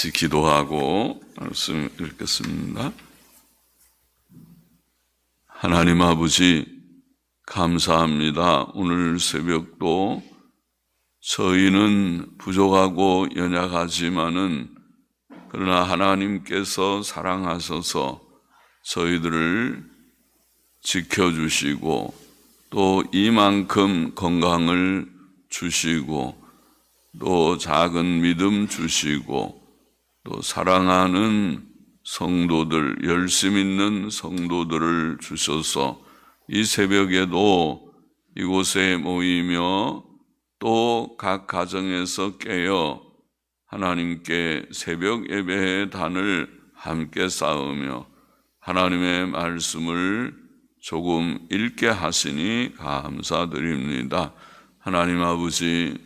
같이 기도하고 말씀 읽겠습니다. 하나님 아버지, 감사합니다. 오늘 새벽도 저희는 부족하고 연약하지만은 그러나 하나님께서 사랑하셔서 저희들을 지켜주시고 또 이만큼 건강을 주시고 또 작은 믿음 주시고 또 사랑하는 성도들, 열심 있는 성도들을 주셔서 이 새벽에도 이곳에 모이며 또 각 가정에서 깨어 하나님께 새벽 예배의 단을 함께 쌓으며 하나님의 말씀을 조금 읽게 하시니 감사드립니다. 하나님 아버지,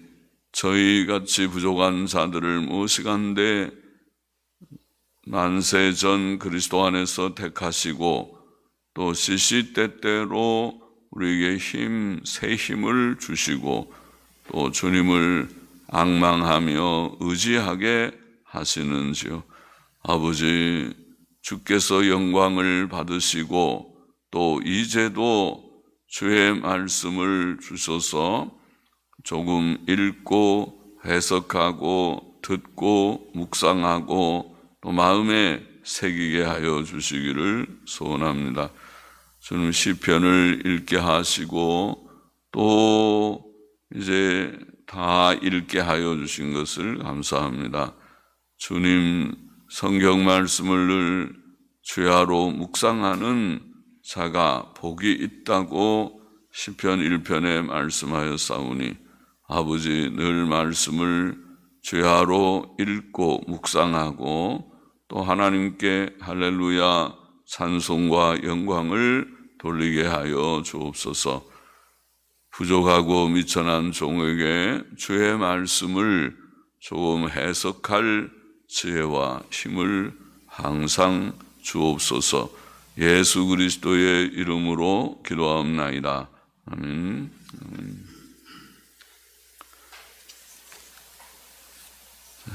저희같이 부족한 자들을 모시간대 만세전 그리스도 안에서 택하시고 또 시시때때로 우리에게 새 힘을 주시고 또 주님을 앙망하며 의지하게 하시는지요. 아버지, 주께서 영광을 받으시고 또 이제도 주의 말씀을 주셔서 조금 읽고 해석하고 듣고 묵상하고 또 마음에 새기게 하여 주시기를 소원합니다. 주님, 시편을 읽게 하시고 또 이제 다 읽게 하여 주신 것을 감사합니다. 주님, 성경 말씀을 늘 주야로 묵상하는 자가 복이 있다고 시편 1편에 말씀하였사오니 아버지, 늘 말씀을 주야로 읽고 묵상하고 또 하나님께 할렐루야 찬송과 영광을 돌리게 하여 주옵소서. 부족하고 미천한 종에게 주의 말씀을 조금 해석할 지혜와 힘을 항상 주옵소서. 예수 그리스도의 이름으로 기도하옵나이다. 아멘.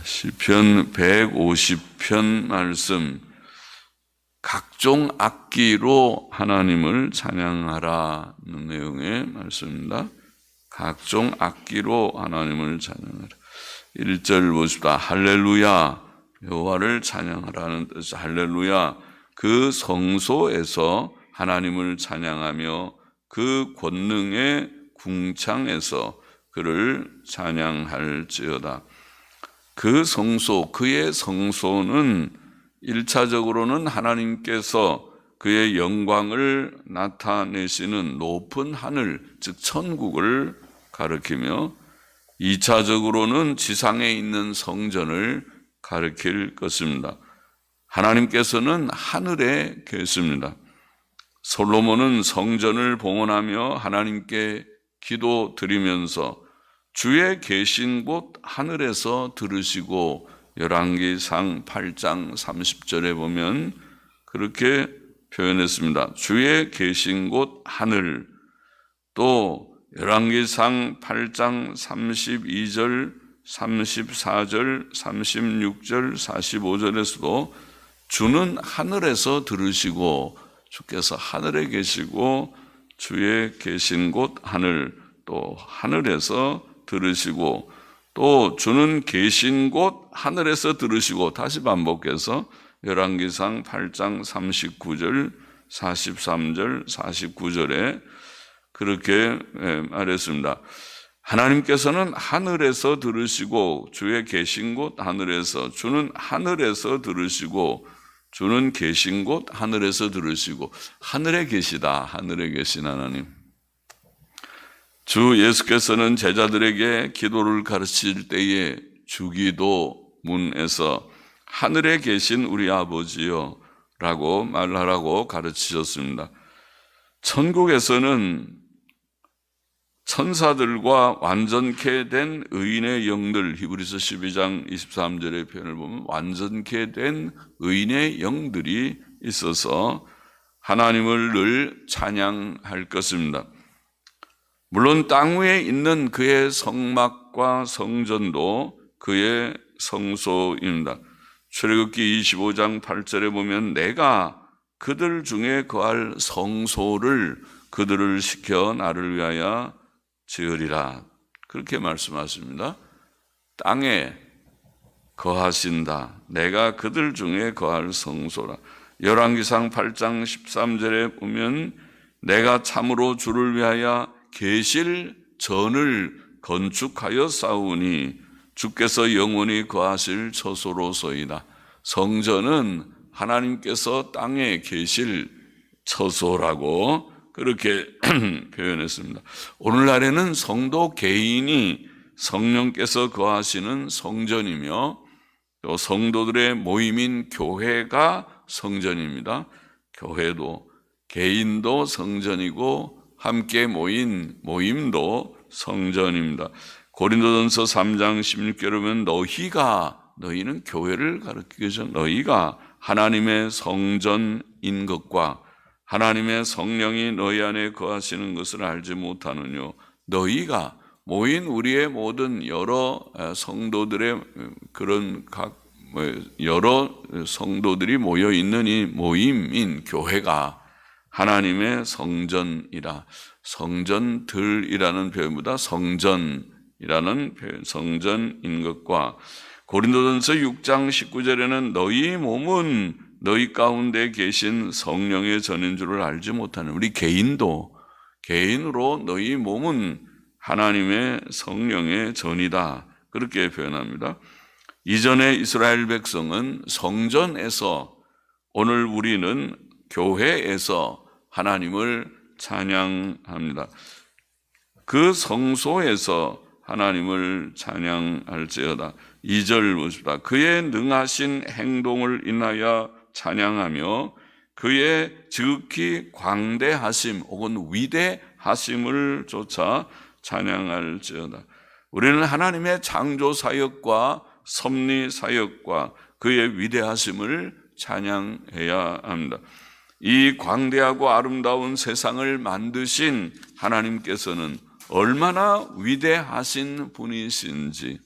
시편 150편 말씀, 각종 악기로 하나님을 찬양하라는 내용의 말씀입니다. 각종 악기로 하나님을 찬양하라. 1절 보십시다. 할렐루야, 여호와를 찬양하라는 뜻. 할렐루야, 그 성소에서 하나님을 찬양하며 그 권능의 궁창에서 그를 찬양할지어다. 그 성소, 그의 성소는 1차적으로는 하나님께서 그의 영광을 나타내시는 높은 하늘, 즉 천국을 가리키며 2차적으로는 지상에 있는 성전을 가리킬 것입니다. 하나님께서는 하늘에 계십니다. 솔로몬은 성전을 봉헌하며 하나님께 기도 드리면서 주의 계신 곳 하늘에서 들으시고 열왕기상 8장 30절에 보면 그렇게 표현했습니다. 주의 계신 곳 하늘. 또 열왕기상 8장 32절, 34절, 36절, 45절에서도 주는 하늘에서 들으시고 주께서 하늘에 계시고 주의 계신 곳 하늘, 또 하늘에서 들으시고 또 주는 계신 곳 하늘에서 들으시고, 다시 반복해서 열왕기상 8장 39절, 43절, 49절에 그렇게 말했습니다. 하나님께서는 하늘에서 들으시고 주의 계신 곳 하늘에서, 주는 하늘에서 들으시고 주는 계신 곳 하늘에서 들으시고, 하늘에 계시다. 하늘에 계신 하나님. 주 예수께서는 제자들에게 기도를 가르칠 때에 주기도 문에서 하늘에 계신 우리 아버지요 라고 말하라고 가르치셨습니다. 천국에서는 천사들과 완전케 된 의인의 영들, 히브리서 12장 23절의 표현을 보면 완전케 된 의인의 영들이 있어서 하나님을 늘 찬양할 것입니다. 물론 땅 위에 있는 그의 성막과 성전도 그의 성소입니다. 출애굽기 25장 8절에 보면 내가 그들 중에 거할 성소를 그들을 시켜 나를 위하여 지으리라. 그렇게 말씀하십니다. 땅에 거하신다. 내가 그들 중에 거할 성소라. 열왕기상 8장 13절에 보면 내가 참으로 주를 위하여 계실 전을 건축하여 쌓으니 주께서 영원히 거하실 처소로소이다. 성전은 하나님께서 땅에 계실 처소라고 그렇게 표현했습니다. 오늘날에는 성도 개인이 성령께서 거하시는 성전이며 또 성도들의 모임인 교회가 성전입니다. 교회도 개인도 성전이고 함께 모인 모임도 성전입니다. 고린도전서 3장 16절에 보면 너희는 교회를 가리키기 위해서 너희가 하나님의 성전인 것과 하나님의 성령이 너희 안에 거하시는 것을 알지 못하느뇨. 너희가 모인 우리의 모든 여러 성도들의 그런 여러 성도들이 모여 있는 이 모임인 교회가 하나님의 성전이라. 성전들이라는 표현보다 성전이라는 표현, 성전인 것과 고린도전서 6장 19절에는 너희 몸은 너희 가운데 계신 성령의 전인 줄을 알지 못하는 우리 개인으로 너희 몸은 하나님의 성령의 전이다. 그렇게 표현합니다. 이전에 이스라엘 백성은 성전에서, 오늘 우리는 교회에서 하나님을 찬양합니다. 그 성소에서 하나님을 찬양할지어다. 2절 보십시다. 그의 능하신 행동을 인하여 찬양하며 그의 지극히 광대하심 혹은 위대하심을 조차 찬양할지어다. 우리는 하나님의 창조 사역과 섭리 사역과 그의 위대하심을 찬양해야 합니다. 이 광대하고 아름다운 세상을 만드신 하나님께서는 얼마나 위대하신 분이신지,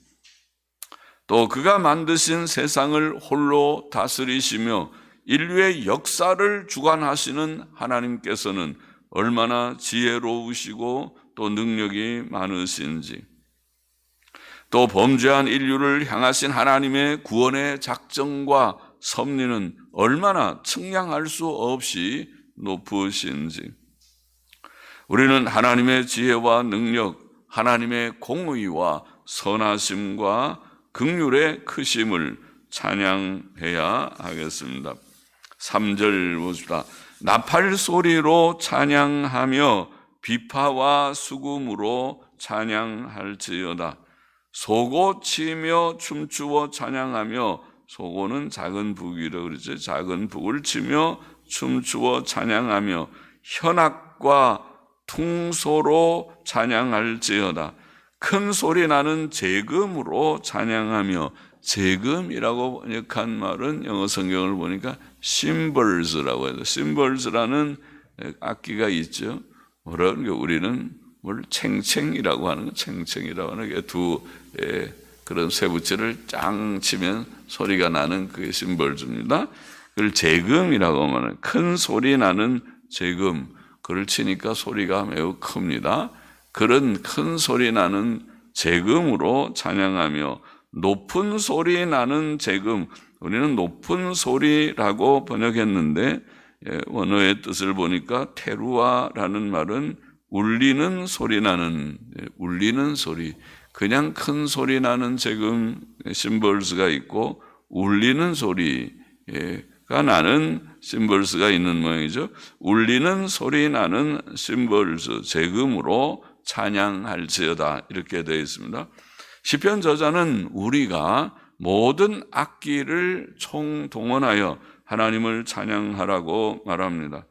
또 그가 만드신 세상을 홀로 다스리시며 인류의 역사를 주관하시는 하나님께서는 얼마나 지혜로우시고 또 능력이 많으신지, 또 범죄한 인류를 향하신 하나님의 구원의 작정과 섭리는 얼마나 측량할 수 없이 높으신지, 우리는 하나님의 지혜와 능력, 하나님의 공의와 선하심과 긍휼의 크심을 찬양해야 하겠습니다. 3절 보십시다. 나팔 소리로 찬양하며 비파와 수금으로 찬양할지어다. 소고 치며 춤추어 찬양하며, 소고는 작은 북이라고 그러죠. 작은 북을 치며 춤추어 찬양하며 현악과 퉁소로 찬양할지어다. 큰 소리 나는 재금으로 찬양하며, 재금이라고 번역한 말은 영어 성경을 보니까 심벌즈라고 해요. 심벌즈라는 악기가 있죠. 뭐라는 게 우리는 뭘 챙챙이라고 하는 거, 챙챙이라고 하는 게 두 그런 쇠붙이를 짱 치면 소리가 나는 그게 심벌즈입니다. 그걸 재금이라고 하면 큰 소리 나는 재금, 그걸 치니까 소리가 매우 큽니다. 그런 큰 소리 나는 재금으로 찬양하며 높은 소리 나는 재금, 우리는 높은 소리라고 번역했는데 원어의 뜻을 보니까 테루아라는 말은 울리는 소리 나는, 울리는 소리, 그냥 큰 소리 나는 재금 심벌스가 있고 울리는 소리가 나는 심벌스가 있는 모양이죠. 울리는 소리 나는 심벌스, 재금으로 찬양할지어다, 이렇게 되어 있습니다. 시편 저자는 우리가 모든 악기를 총동원하여 하나님을 찬양하라고 말합니다.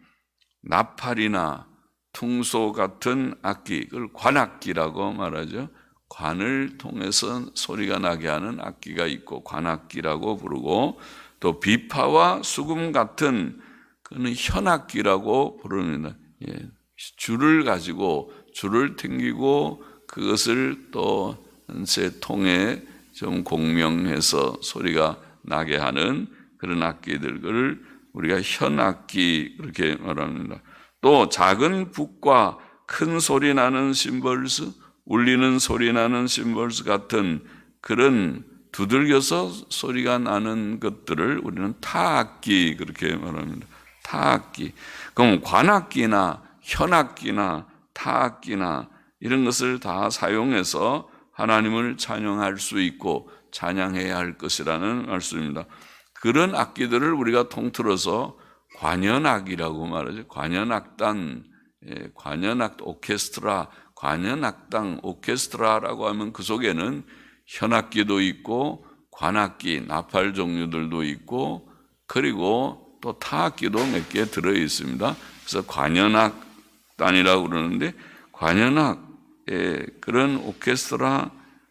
나팔이나 퉁소 같은 악기, 그걸 관악기라고 말하죠. 관을 통해서 소리가 나게 하는 악기가 있고 관악기라고 부르고, 또 비파와 수금 같은 그는 현악기라고 부릅니다. 줄을 가지고 줄을 튕기고 그것을 또 새 통에 좀 공명해서 소리가 나게 하는 그런 악기들을 우리가 현악기 그렇게 말합니다. 또 작은 북과 큰 소리 나는 심벌스, 울리는 소리 나는 심벌스 같은 그런 두들겨서 소리가 나는 것들을 우리는 타악기 그렇게 말합니다. 타악기. 그럼 관악기나 현악기나 타악기나 이런 것을 다 사용해서 하나님을 찬양할 수 있고 찬양해야 할 것이라는 말씀입니다. 그런 악기들을 우리가 통틀어서 관현악이라고 말하죠. 관현악단, 관현악 오케스트라, 관현악당 오케스트라라고 하면 그 속에는 현악기도 있고 관악기, 나팔 종류들도 있고 그리고 또 타악기도 몇 개 들어 있습니다. 그래서 관현악단이라고 그러는데 관현악의 그런 오케스트라,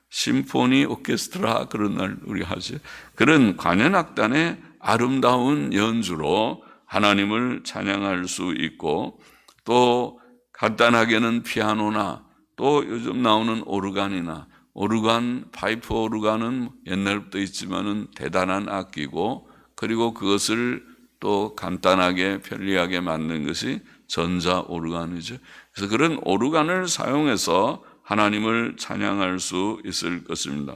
심포니 오케스트라 그런 날 우리 하죠. 그런 관현악단의 아름다운 연주로 하나님을 찬양할 수 있고 또 간단하게는 피아노나 또 요즘 나오는 오르간이나 오르간, 파이프 오르간은 옛날부터 있지만은 대단한 악기고 그리고 그것을 또 간단하게 편리하게 만든 것이 전자 오르간이죠. 그래서 그런 오르간을 사용해서 하나님을 찬양할 수 있을 것입니다.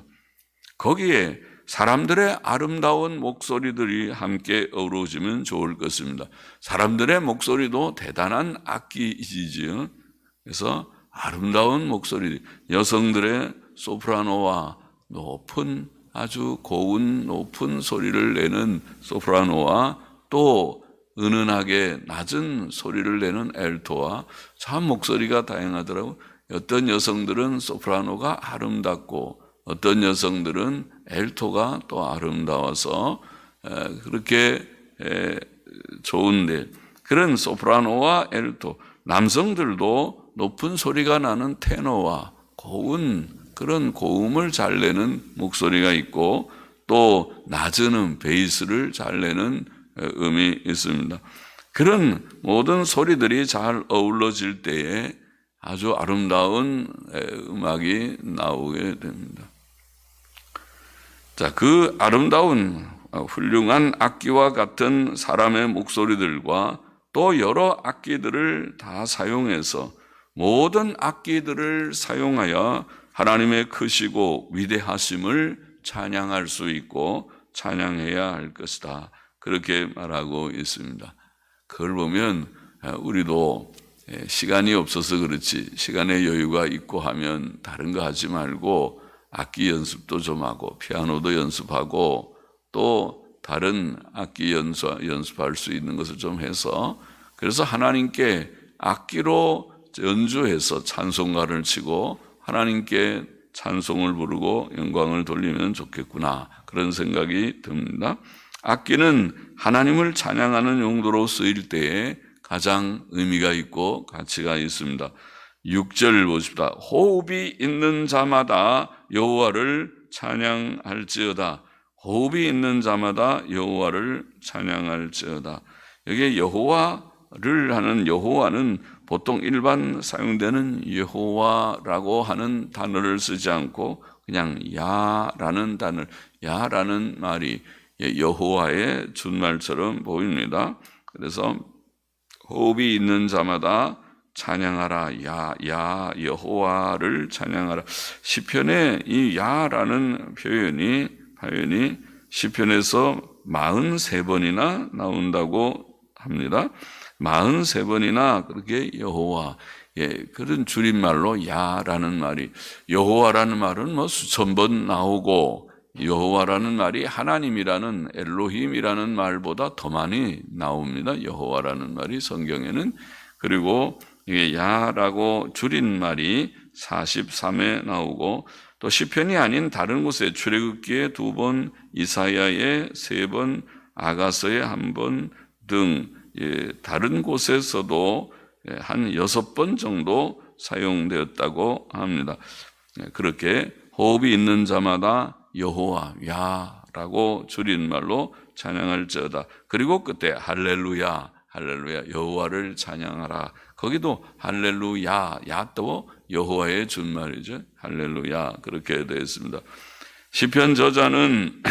거기에 사람들의 아름다운 목소리들이 함께 어우러지면 좋을 것입니다. 사람들의 목소리도 대단한 악기이지요. 그래서 아름다운 목소리, 여성들의 소프라노와 높은 아주 고운 높은 소리를 내는 소프라노와 또 은은하게 낮은 소리를 내는 엘토와 참 목소리가 다양하더라고요. 어떤 여성들은 소프라노가 아름답고 어떤 여성들은 엘토가 또 아름다워서 그렇게 좋은데 그런 소프라노와 엘토, 남성들도 높은 소리가 나는 테너와 고운 그런 고음을 잘 내는 목소리가 있고 또 낮은 음, 베이스를 잘 내는 음이 있습니다. 그런 모든 소리들이 잘 어우러질 때에 아주 아름다운 음악이 나오게 됩니다. 자, 그 아름다운 훌륭한 악기와 같은 사람의 목소리들과 또 여러 악기들을 다 사용해서 모든 악기들을 사용하여 하나님의 크시고 위대하심을 찬양할 수 있고 찬양해야 할 것이다. 그렇게 말하고 있습니다. 그걸 보면 우리도 시간이 없어서 그렇지 시간의 여유가 있고 하면 다른 거 하지 말고 악기 연습도 좀 하고 피아노도 연습하고 또 다른 악기 연습할 수 있는 것을 좀 해서 그래서 하나님께 악기로 연주해서 찬송가를 치고 하나님께 찬송을 부르고 영광을 돌리면 좋겠구나 그런 생각이 듭니다. 악기는 하나님을 찬양하는 용도로 쓰일 때에 가장 의미가 있고 가치가 있습니다. 6절 보십시다. 호흡이 있는 자마다 여호와를 찬양할지어다. 호흡이 있는 자마다 여호와를 찬양할지어다. 여기에 여호와를 하는 여호와는 보통 일반 사용되는 여호와라고 하는 단어를 쓰지 않고 그냥 야라는 단어, 야라는 말이 여호와의 준말처럼 보입니다. 그래서 호흡이 있는 자마다 찬양하라. 야 여호와를 찬양하라. 시편에 이 야라는 표현이 시편에서 43번이나 나온다고 합니다. 43번이나 그렇게 여호와 그런 줄임말로 야라는 말이 여호와라는 말은 뭐 수천 번 나오고 여호와라는 말이 하나님이라는 엘로힘이라는 말보다 더 많이 나옵니다. 여호와라는 말이 성경에는. 그리고 이게 야라고 줄인 말이 43회 나오고 또 시편이 아닌 다른 곳에 출애굽기에 2번, 이사야에 3번, 아가서에 1번 등 다른 곳에서도 한 6번 정도 사용되었다고 합니다. 그렇게 호흡이 있는 자마다 여호와, 야라고 줄인 말로 찬양할지어다. 그리고 끝에 할렐루야, 할렐루야, 여호와를 찬양하라. 거기도 할렐루야, 야도 여호와의 준말이죠. 할렐루야 그렇게 되어 있습니다. 시편 저자는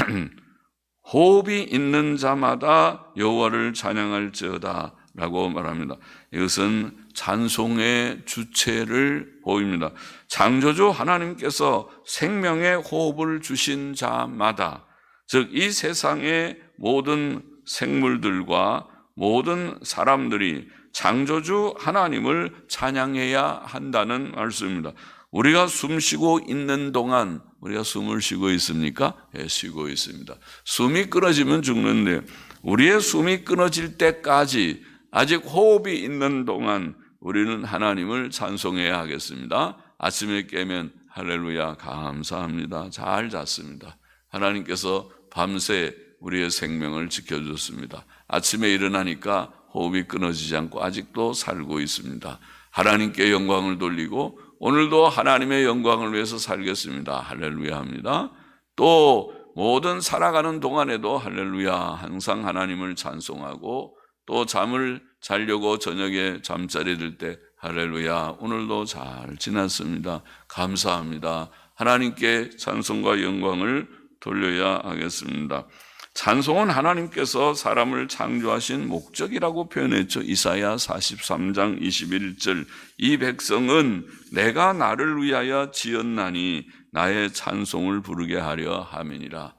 호흡이 있는 자마다 여호와를 찬양할지어다 라고 말합니다. 이것은 찬송의 주체를 보입니다. 창조주 하나님께서 생명의 호흡을 주신 자마다, 즉 이 세상의 모든 생물들과 모든 사람들이 창조주 하나님을 찬양해야 한다는 말씀입니다. 우리가 숨쉬고 있는 동안 우리가 숨을 쉬고 있습니까? 예, 쉬고 있습니다. 숨이 끊어지면 죽는데 우리의 숨이 끊어질 때까지 아직 호흡이 있는 동안 우리는 하나님을 찬송해야 하겠습니다. 아침에 깨면 할렐루야 감사합니다. 잘 잤습니다. 하나님께서 밤새 우리의 생명을 지켜줬습니다. 아침에 일어나니까 호흡이 끊어지지 않고 아직도 살고 있습니다. 하나님께 영광을 돌리고 오늘도 하나님의 영광을 위해서 살겠습니다. 할렐루야 합니다. 또 모든 살아가는 동안에도 할렐루야 항상 하나님을 찬송하고 또 잠을 자려고 저녁에 잠자리 들 때 할렐루야 오늘도 잘 지났습니다. 감사합니다. 하나님께 찬송과 영광을 돌려야 하겠습니다. 찬송은 하나님께서 사람을 창조하신 목적이라고 표현했죠. 이사야 43장 21절 이 백성은 내가 나를 위하여 지었나니 나의 찬송을 부르게 하려 함이니라.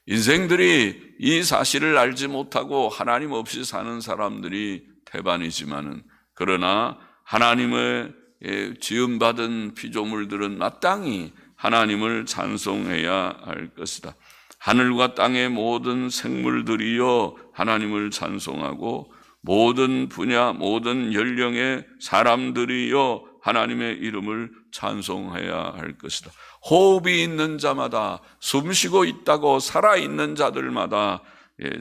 인생들이 이 사실을 알지 못하고 하나님 없이 사는 사람들이 태반이지만은 그러나 하나님의 지음받은 피조물들은 마땅히 하나님을 찬송해야 할 것이다. 하늘과 땅의 모든 생물들이여 하나님을 찬송하고 모든 분야 모든 연령의 사람들이여 하나님의 이름을 찬송해야 할 것이다. 호흡이 있는 자마다 숨쉬고 있다고 살아있는 자들마다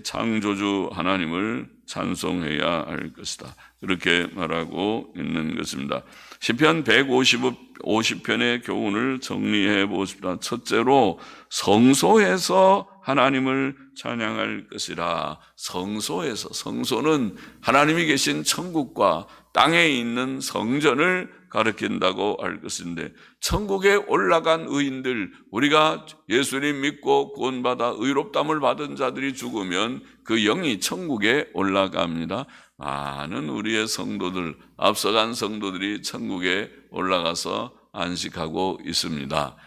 창조주 하나님을 찬송해야 할 것이다. 그렇게 말하고 있는 것입니다. 시편 150편의 교훈을 정리해 보십시다. 첫째로 성소에서 하나님을 찬양할 것이라. 성소에서, 성소는 하나님이 계신 천국과 땅에 있는 성전을 가리킨다고 할 것인데 천국에 올라간 의인들, 우리가 예수님 믿고 구원받아 의롭다함을 받은 자들이 죽으면 그 영이 천국에 올라갑니다. 많은 우리의 성도들, 앞서간 성도들이 천국에 올라가서 안식하고 있습니다.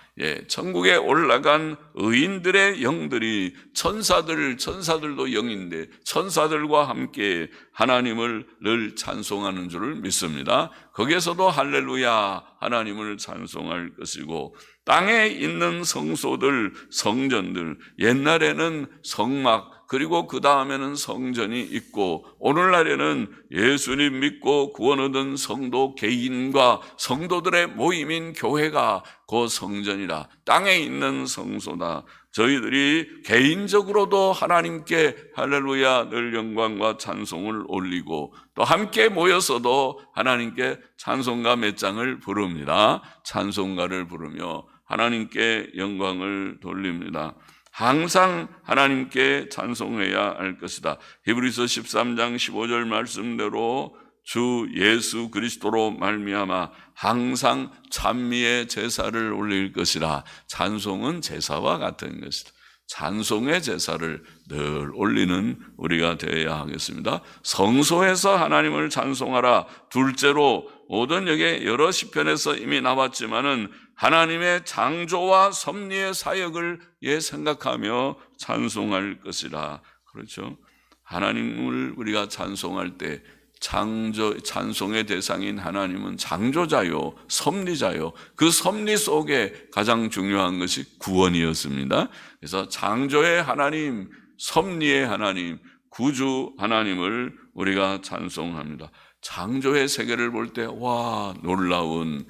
천국에 올라간 의인들의 영들이 천사들도 영인데 천사들과 함께 하나님을 늘 찬송하는 줄을 믿습니다. 거기에서도 할렐루야 하나님을 찬송할 것이고 땅에 있는 성소들, 성전들, 옛날에는 성막 그리고 그 다음에는 성전이 있고 오늘날에는 예수님 믿고 구원 얻은 성도 개인과 성도들의 모임인 교회가 그 성전이라. 땅에 있는 성소다. 저희들이 개인적으로도 하나님께 할렐루야 늘 영광과 찬송을 올리고 또 함께 모여서도 하나님께 찬송가 몇 장을 부릅니다. 찬송가를 부르며 하나님께 영광을 돌립니다. 항상 하나님께 찬송해야 할 것이다. 히브리서 13장 15절 말씀대로 주 예수 그리스도로 말미암아 항상 찬미의 제사를 올릴 것이라. 찬송은 제사와 같은 것이다. 찬송의 제사를 늘 올리는 우리가 되어야 하겠습니다. 성소에서 하나님을 찬송하라. 둘째로 모든 여기 여러 시편에서 이미 나왔지만은 하나님의 창조와 섭리의 사역을 생각하며 찬송할 것이라. 그렇죠? 하나님을 우리가 찬송할 때 찬송의 대상인 하나님은 창조자요, 섭리자요. 그 섭리 속에 가장 중요한 것이 구원이었습니다. 그래서 창조의 하나님, 섭리의 하나님, 구주 하나님을 우리가 찬송합니다. 창조의 세계를 볼 때 와 놀라운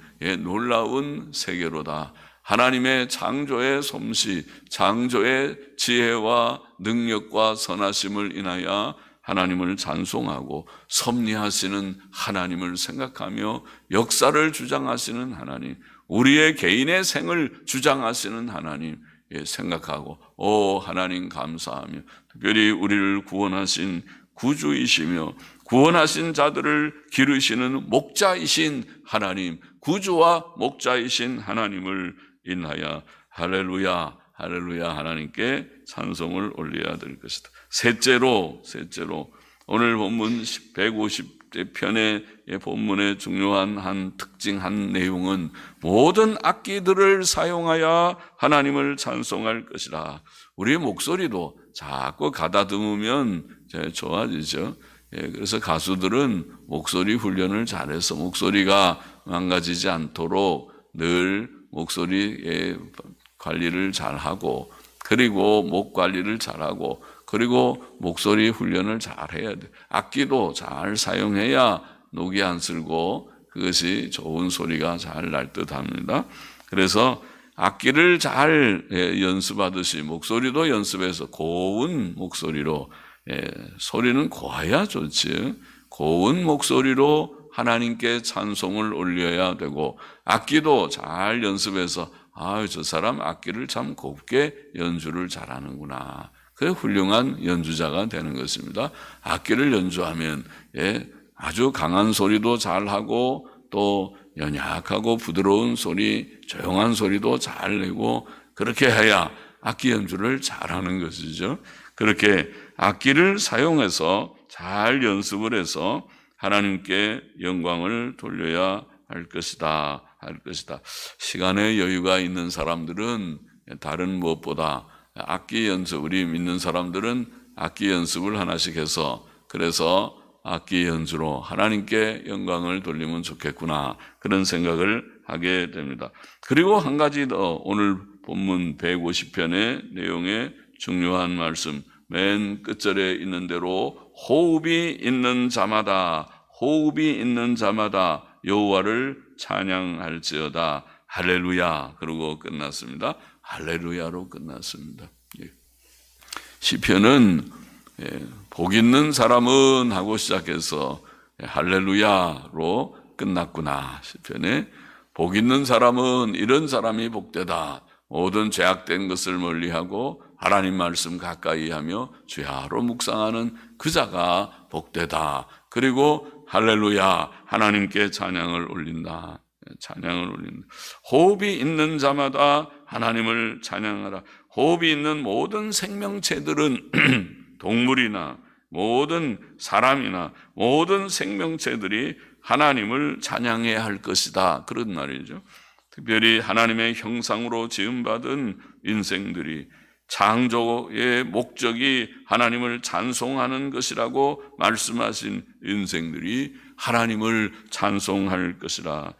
세계로다. 하나님의 창조의 솜씨, 창조의 지혜와 능력과 선하심을 인하여 하나님을 찬송하고 섭리하시는 하나님을 생각하며 역사를 주장하시는 하나님, 우리의 개인의 생을 주장하시는 하나님 생각하고 하나님 감사하며 특별히 우리를 구원하신 구주이시며 구원하신 자들을 기르시는 목자이신 하나님, 구주와 목자이신 하나님을 인하여 할렐루야 할렐루야 하나님께 찬송을 올려야 될 것이다. 셋째로 오늘 본문 150편의 본문의 중요한 한 특징, 한 내용은 모든 악기들을 사용하여 하나님을 찬송할 것이라. 우리의 목소리도 자꾸 가다듬으면 좋아지죠. 그래서 가수들은 목소리 훈련을 잘해서 목소리가 망가지지 않도록 늘 목소리 관리를 잘하고, 그리고 목 관리를 잘하고, 그리고 목소리 훈련을 잘해야 돼. 악기도 잘 사용해야 녹이 안 슬고 그것이 좋은 소리가 잘 날 듯합니다. 그래서 악기를 잘 연습하듯이 목소리도 연습해서 고운 목소리로, 소리는 고와야 좋지, 고운 목소리로 하나님께 찬송을 올려야 되고, 악기도 잘 연습해서 저 사람 악기를 참 곱게 연주를 잘하는구나, 그 훌륭한 연주자가 되는 것입니다. 악기를 연주하면 아주 강한 소리도 잘하고, 또 연약하고 부드러운 소리, 조용한 소리도 잘 내고, 그렇게 해야 악기 연주를 잘하는 것이죠. 그렇게 악기를 사용해서 잘 연습을 해서 하나님께 영광을 돌려야 할 것이다. 시간의 여유가 있는 사람들은 다른 무엇보다 악기 연습, 우리 믿는 사람들은 악기 연습을 하나씩 해서, 그래서 악기 연주로 하나님께 영광을 돌리면 좋겠구나, 그런 생각을 하게 됩니다. 그리고 한 가지 더, 오늘 본문 150편의 내용의 중요한 말씀, 맨 끝절에 있는 대로 호흡이 있는 자마다 여호와를 찬양할지어다. 할렐루야. 그러고 끝났습니다. 할렐루야로 끝났습니다. 시편은 복 있는 사람은 하고 시작해서 할렐루야로 끝났구나. 시편에 복 있는 사람은 이런 사람이 복되다. 모든 죄악된 것을 멀리하고 하나님 말씀 가까이 하며 주야로 묵상하는 그 자가 복되다. 그리고 할렐루야, 하나님께 찬양을 올린다. 호흡이 있는 자마다 하나님을 찬양하라. 호흡이 있는 모든 생명체들은 동물이나 모든 사람이나 모든 생명체들이 하나님을 찬양해야 할 것이다, 그런 말이죠. 특별히 하나님의 형상으로 지음받은 인생들이, 창조의 목적이 하나님을 찬송하는 것이라고 말씀하신 인생들이 하나님을 찬송할 것이라.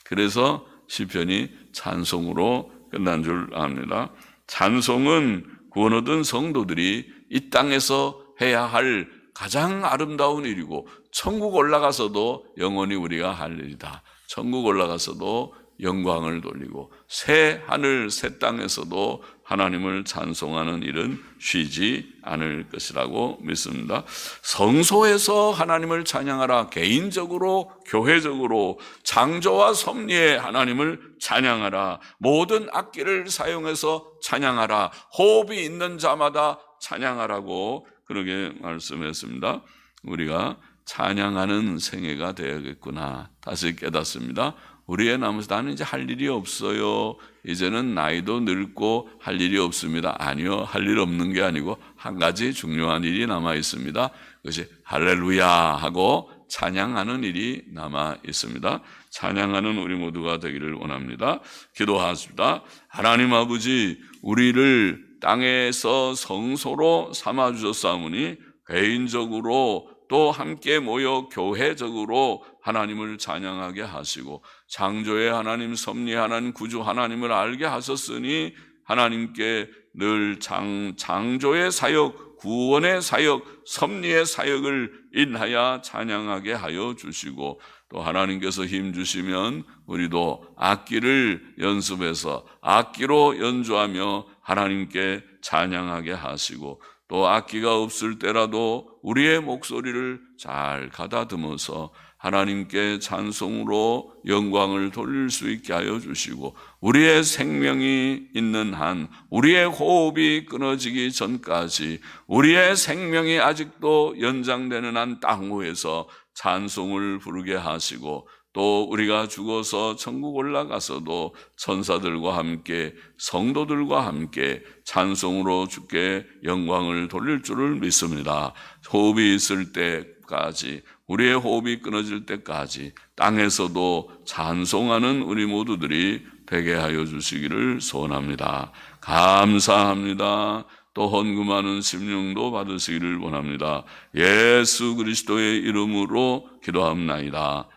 그래서 시편이 찬송으로 끝난 줄 압니다. 찬송은 구원 얻은 성도들이 이 땅에서 해야 할 가장 아름다운 일이고, 천국 올라가서도 영원히 우리가 할 일이다. 천국 올라가서도 영광을 돌리고, 새 하늘 새 땅에서도 하나님을 찬송하는 일은 쉬지 않을 것이라고 믿습니다. 성소에서 하나님을 찬양하라. 개인적으로, 교회적으로 창조와 섭리에 하나님을 찬양하라. 모든 악기를 사용해서 찬양하라. 호흡이 있는 자마다 찬양하라고 그렇게 말씀했습니다. 우리가 찬양하는 생애가 되어야겠구나, 다시 깨닫습니다. 우리의 남은, 나는 이제 할 일이 없어요, 이제는 나이도 늙고 할 일이 없습니다. 아니요, 할 일 없는 게 아니고 한 가지 중요한 일이 남아 있습니다. 그것이 할렐루야 하고 찬양하는 일이 남아 있습니다. 찬양하는 우리 모두가 되기를 원합니다. 기도하십니다. 하나님 아버지, 우리를 땅에서 성소로 삼아주셨사오니 개인적으로 또 함께 모여 교회적으로 하나님을 찬양하게 하시고, 창조의 하나님, 섭리 하나님, 구주 하나님을 알게 하셨으니 하나님께 늘 창조의 사역, 구원의 사역, 섭리의 사역을 인하여 찬양하게 하여 주시고, 또 하나님께서 힘 주시면 우리도 악기를 연습해서 악기로 연주하며 하나님께 찬양하게 하시고, 또 악기가 없을 때라도 우리의 목소리를 잘 가다듬어서 하나님께 찬송으로 영광을 돌릴 수 있게 하여 주시고, 우리의 생명이 있는 한, 우리의 호흡이 끊어지기 전까지, 우리의 생명이 아직도 연장되는 한 땅 위에서 찬송을 부르게 하시고, 또 우리가 죽어서 천국 올라가서도 천사들과 함께 성도들과 함께 찬송으로 주께 영광을 돌릴 줄을 믿습니다. 호흡이 있을 때까지, 우리의 호흡이 끊어질 때까지 땅에서도 찬송하는 우리 모두들이 되게 하여 주시기를 소원합니다. 감사합니다. 또 헌금하는 심령도 받으시기를 원합니다. 예수 그리스도의 이름으로 기도합나이다.